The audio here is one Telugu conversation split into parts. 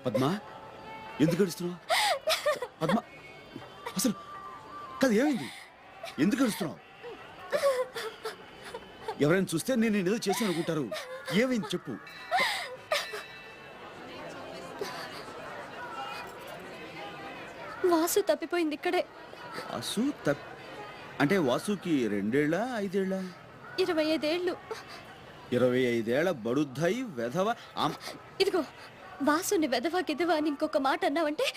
పద్మా ఎందుకు ఏడుస్తున్నావు? పద్మా అసలు కాదు, ఏమైంది? ఎందుకు ఏడుస్తున్నావు? ఎవరైనా చూస్తే నేను ఏదో చేశాను అనుకుంటారు. ఏమైంది చెప్పు. వాసు తప్పిపోయింది ఇక్కడే. వాసు అంటే వాసుకి 2 ఏళ్ళా 5 ఏళ్ళా? 25 ఏళ్ళు. 25 ఏళ్ల బడుద్దాయి వెధవ. ఇదిగో వాసుని వెధవా గిదవా అని ఇంకొక మాట అన్నావంటే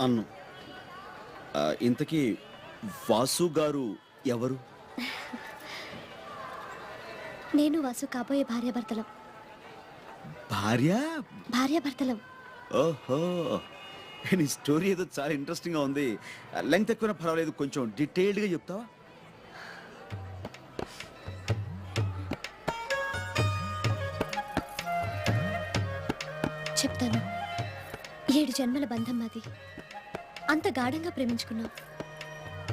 అన్ను. ఇంతకీ వాసు గారు ఎవరు? నేను వాసు కాబోయే భార్యాభర్తలం. భార్యాభర్తలం. ఓహో, నీ స్టోరీ ఏదో చాలా ఇంట్రెస్టింగ్ గా ఉంది. లెంగ్త్ ఎక్కువ పర్వాలేదు, కొంచెం డీటెయిల్డ్ గా చెప్తావా? చెప్తాను. 7 జన్మల బంధం మాది. అంత గాఢంగా ప్రేమించుకున్నాం.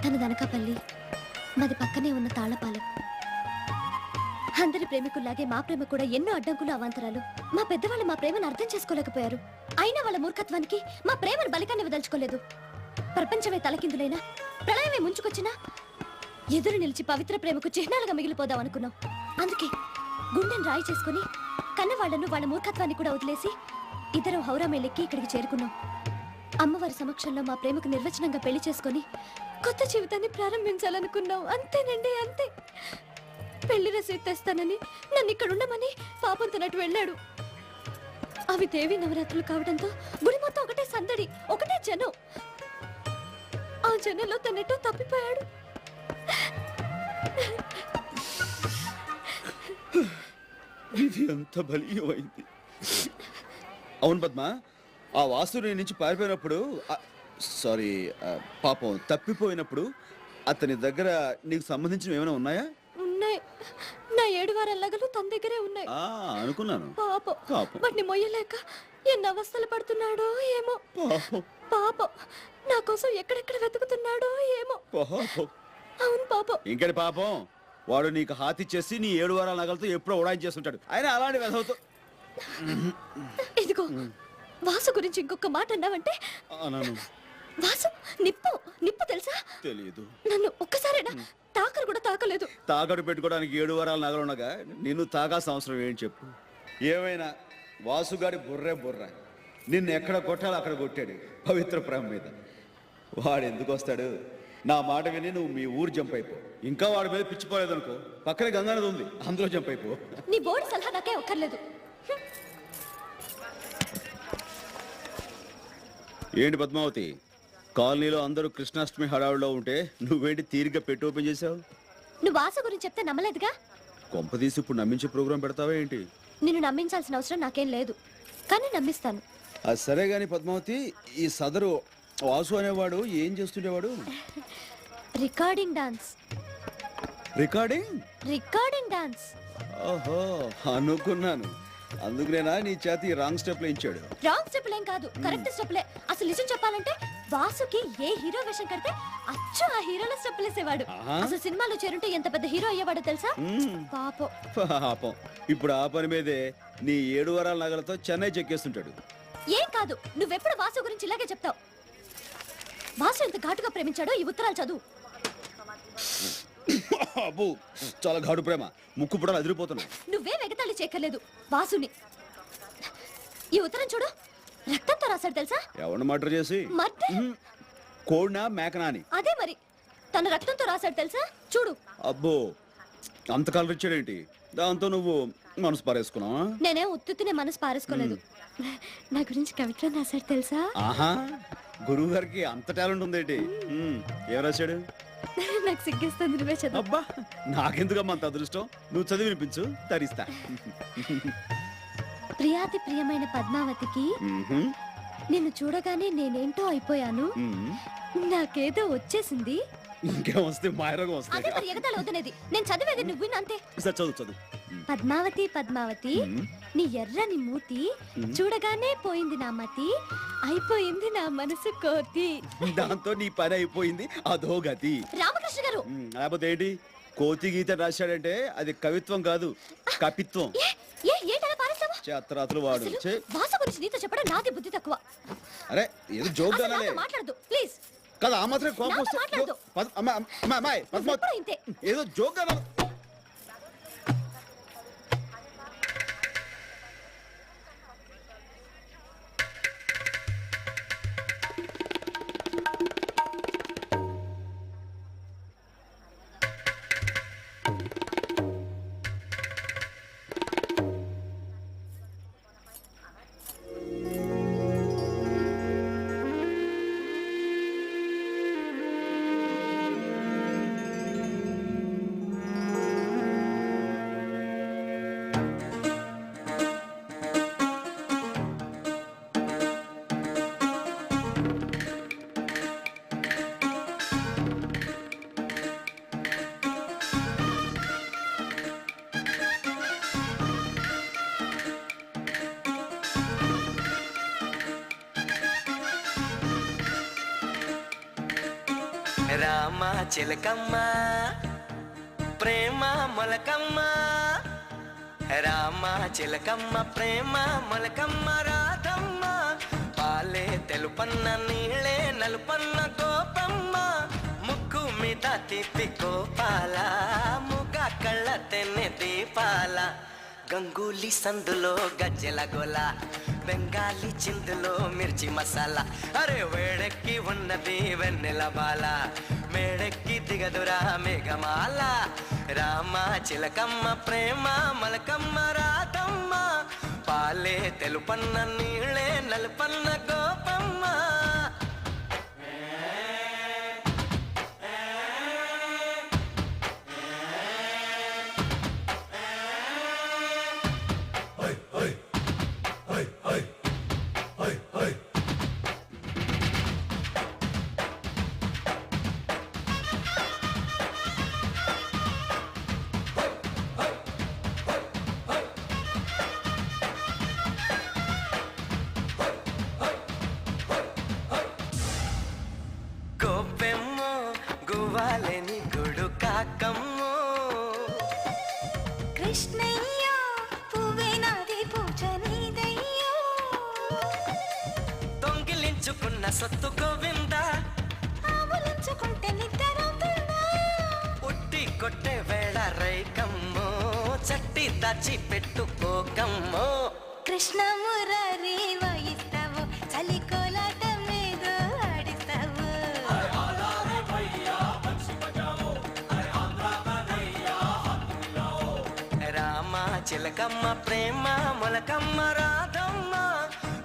తన దనకాపల్లి, మాది పక్కనే ఉన్న తాళపాలెం. అందరి ప్రేమికుల్లాగే మా ప్రేమ కూడా ఎన్నో అడ్డంకులు అవాంతరాలు. మా పెద్దవాళ్ళు మా ప్రేమను అర్థం చేసుకోలేకపోయారు. అయినా వాళ్ళ మూర్ఖత్వానికి మా ప్రేమను బలికాన్ని వదలుచుకోలేదు. ప్రపంచమే తలకిందులైనా, ప్రళయమే ముంచుకొచ్చినా ఎదురు నిలిచి పవిత్ర ప్రేమకు చిహ్నాలుగా మిగిలిపోదాం అనుకున్నాం. అందుకే గుండెని రాయి చేసుకుని కన్నవాళ్లను వాళ్ళ మూర్ఖత్వాన్ని కూడా వదిలేసి ఇద్దరం హౌరామేలెక్కి ఇక్కడికి చేరుకున్నాం. అమ్మవారి సమక్షంలో మా ప్రేమకు నిర్వచనంగా పెళ్లి చేసుకుని కొత్త జీవితాన్ని ప్రారంభించాలనుకున్నాం. అంతేనండి, అంతే. పెళ్లి రసీదు తెస్తానని నన్ను ఇక్కడ ఉండమని పాపం తనట్టు వెళ్ళాడు. అవి దేవి నవరాత్రులు కావడంతో గుడి మొత్తం ఒకటే సందడి, ఒకటే జనం. ఆ జనంలో తనెట్టో తప్పిపోయాడు. ఇది అంత బలీయమైంది. అవును పద్మ, ఆ వాసు నుంచి పారిపోయినప్పుడు, సారీ పాపం తప్పిపోయినప్పుడు అతని దగ్గర నీకు సంబంధించిన ఏమైనా ఉన్నాయా? ఉన్నాయి. నా 7 వారాల నగలు తన దగ్గరే ఉన్నాయి. అనుకున్నాను. పాపం వాటిని మొయ్యలేక ఎన్ని అవస్థలు పడుతున్నాడో ఏమో. పాపం నా కోసం ఎక్కడెక్కడ వెతుకుతున్నాడో ఏమో. అవును పాపం. ఇంకటి పాపం, వాడు నీకు హాతిచ్చేసి నీ 7 వారాల నగలతో ఎప్పుడో ఉడాయించేస్తుంటాడు. ఆయన అలాంటి వెధవతో. ఇదిగో వాసు గురించి ఇంకొక మాట అన్నావంటే. వాసు నిప్పు తెలుసా? తెలియదు. నన్ను ఒక్కసారైనా తాకరు కూడా తాకలేదు. తాకడు పెట్టుకోవడానికి 7 వారాల నగలుండగా నిన్ను తాగాల్సిన అవసరం ఏంటి చెప్పు. ఏమైనా వాసుగాడి బుర్ర నిన్ను ఎక్కడ కొట్టాలో అక్కడ కొట్టాడు పవిత్ర ప్రేమ మీద. వాడు ఎందుకు వస్తాడు? నా మాట విని నువ్వు మీ ఊరు జంప్ అయిపో. ఇంకా వాడి మీద పిచ్చిపోలేదు అనుకో, పక్కనే గంగానది ఉంది, అందులో జంప్ అయిపో. నీ బోర్డు సలహా నాకే ఒక్కర్లేదు. ఏంటి పద్మావతి, కాలనీలో అందరూ కృష్ణాష్టమి హడావుడిలో ఉంటే నువ్వేంటి తీరిగ్గా పెట్టి ఓపెన్ చేసావు? నువ్వు వాసు గురించి చెప్తే నమ్మలేదుగా. కొంపదీసి ఇప్పుడు నమ్మించే ప్రోగ్రాం పెడతావా ఏంటి? నిన్ను నమ్మించాల్సిన అవసరం నాకేం లేదు, కానీ నమ్మిస్తాను. అది సరే గాని పద్మావతి, ఈ సదరు వాసు అనేవాడు ఏం చేస్తుండేవాడు? Recording dance. Recording dance. ఓహో, అనుకున్నాను. అందుకునేనా నీ చేతి రాంగ్ స్టెప్ వేయించాడు? రాంగ్ స్టెప్ ఏం కాదు, కరెక్ట్ స్టెప్లే. అసలు నిజం చెప్పాలంటే వాసుకి ఏ హీరో వేషం కడితే అచ్చు ఆ హీరోల స్టెప్పులు వేసేవాడు. అసలు సినిమాలో చేరుంటే ఎంత పెద్ద హీరో అయ్యేవాడో తెలుసా? పాపం ఇప్పుడు ఆ పని మీదే నీ 7 వారాల నగలతో చెన్నై చెక్కేస్తుంటాడు. ఏం కాదు, నువ్వెప్పుడు వాసు గురించి ఇలాగే చెప్తావు. వాసు ఎంత ఘాటుగా ప్రేమించాడో ఈ ఉత్తరాలు చదువు. అబ్బో, చాలా ఘాటు ప్రేమ. ముక్కు పుడాలు అదిరిపోతున్నాయి. నువ్వే వెగతాళి చేయక్కర్లేదు వాసుని. ఈ ఉత్తరం చూడు, రక్తంతో రాశాడు తెలుసా? ఎవరిని మర్డర్ చేసి? కోడినా మేకనా అని. అదే మరి, తన రక్తంతో రాశాడు తెలుసా? చూడు. అబ్బో, అంత కలర్ ఇచ్చాడేంటి? దాంతో నువ్వు మనసు పారేసుకున్నావా? నేనేం ఉత్తునే మనసు పారేసుకోలేదు. నా గురించి కవిత్వం రాశాడు తెలుసా? ఆహా, గురువు గారికి అంత టాలెంట్ ఉందేంటి? ఏం రాశాడు? నాకు సిగ్గేస్తుంది, నువ్వే చదువు. అబ్బా, నాకెందుకమ్మా అంత అదృష్టం? నువ్వు చదివి వినిపించు, తరిస్తా. ప్రియాతి ప్రియమైన పద్మావతికి నిన్ను చూడగానే నేనేంటో అయిపోయాను. నాకేదో వచ్చేసింది. ఇంకేం వస్తే మాయరోగం వస్తే. అదే మరి ఎగతాళి వద్దనేది. నేను చదివేది నువ్వు విను అంతే. చదువు. పద్మావతి నీ ఎర్రని మూతి చూడగానే పోయింది నా మతి, అయిపోయింది నా మనసు కోతి. దాంతో నీ పని అయిపోయింది, అదో గతి. రామకృష్ణ గారు, లేకపోతే ఏంటి? కోతి గీత రాశాడంటే అది కవిత్వం కాదు, కపిత్వం. అత్తరాత్రులు వాడు అసలు ఛే. వాసు గురించి నీతో చెప్పడం నాది బుద్ధి తక్కువ. అరే ఏదో జోక్ అసలు అనాలే నాతో మాట్లాడదు ప్లీజ్. కదా ఆ మాత్రం కోపం నాతో వస్తే మాట్లాడదు. అమ్మాయి నువ్వెప్పుడు ఇంతే. ఏదో జోక్ అనాలి. రామ చిలకమ్మ ప్రేమ మొలకమ్మ, రామ చిలకమ్మ ప్రేమ మొలకమ్మ రాధమ్మ, పాలే తెలుపన్న నీళ్ళే నలుపన్న గోపమ్మ, ముక్కు మీద తిప్పి గోపాల, ముగ కళ్ళ తెన్నె దీపాల, గంగూలీ సందులో గజ్జెల గోల, బెంగాలీ చిందులో మిర్చి మసాలా, అరే వేడెక్కి ఉన్నది వెన్నెల బాల, మేడెక్కి దిగదురా మేఘమాల, రామ చిలకమ్మ ప్రేమ మొలకమ్మ రాధమ్మ, పాలే తెలుపన్న నీళ్ళే నలుపన్న గోపమ్మ. గోపెమ్మో గువ్వాలని గుడు కాకమ్మో, కృష్ణయ్య పువ్వే నాది పూజ నీదయ్యో, దొంగిలించుకున్న సొత్తు గోవింద, ఆవులించుకుంటే నిద్రవుతుందా, ఉట్టి కొట్టే వేళ రైకమ్మో, చట్టి దాచి పెట్టుకోకమ్మో, కృష్ణ మురారి వాయిస్తావు, చలి కోలాటం ఏదో ఆడిస్తావు, రామ చిలకమ్మ ప్రేమ మొలకమ్మ రాధమ్మ,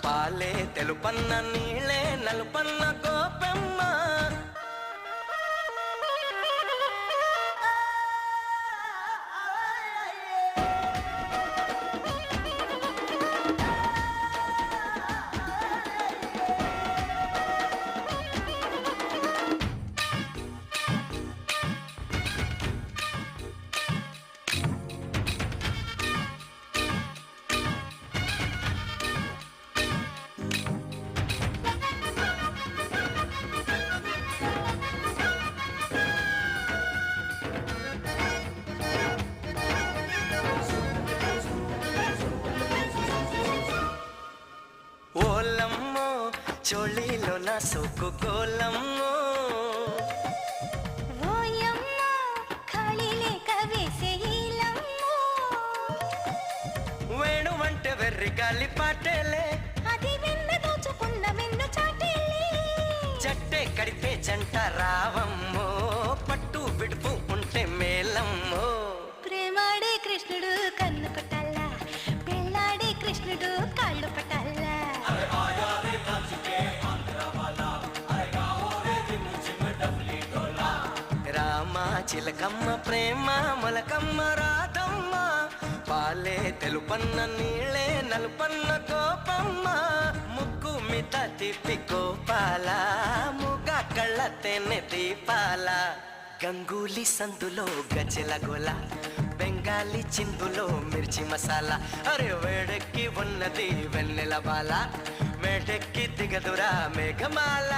పాలే తెలుపన్న నీళ్ళే నలుపన్న గోపెమ్మ. ఓలమ్మో చోళీలో నా సోకు గోలమ్మో, ఓయమ్మ ఖాళీ లేక వేసే ఈలమ్మో, వేణు అంటే వెర్రి గాలి పాటేలే, అది వెన్న దోచుకున్న వెన్ను చాటేలే, జట్టే కడితే జంట రావమ్మో, పట్టు విడుపు ఉంటే మేలమ్మో, ప్రేమాడే కృష్ణుడు కన్ను కొట్టాలా, పెళ్ళాడే కృష్ణుడు కాళ్ళు పట్టాలా, రామ చిలకమ్మ ప్రేమ మొలకమ్మ రాధమ్మ, పాలే తెలుపన్న నీళ్ళే నలుపన్న గోపమ్మ, ముక్కు మీద తిప్పి గోపాల, ముగ కళ్ళ తెన్నె దీపాల, గంగూలీ సందులో గజ్జెల గోల, బెంగాలీ చిందులో మిర్చి మసాలా, అరే వేడెక్కి ఉన్నది వెన్నెల బాల, మేడెక్కి దిగదురా మేఘమాల.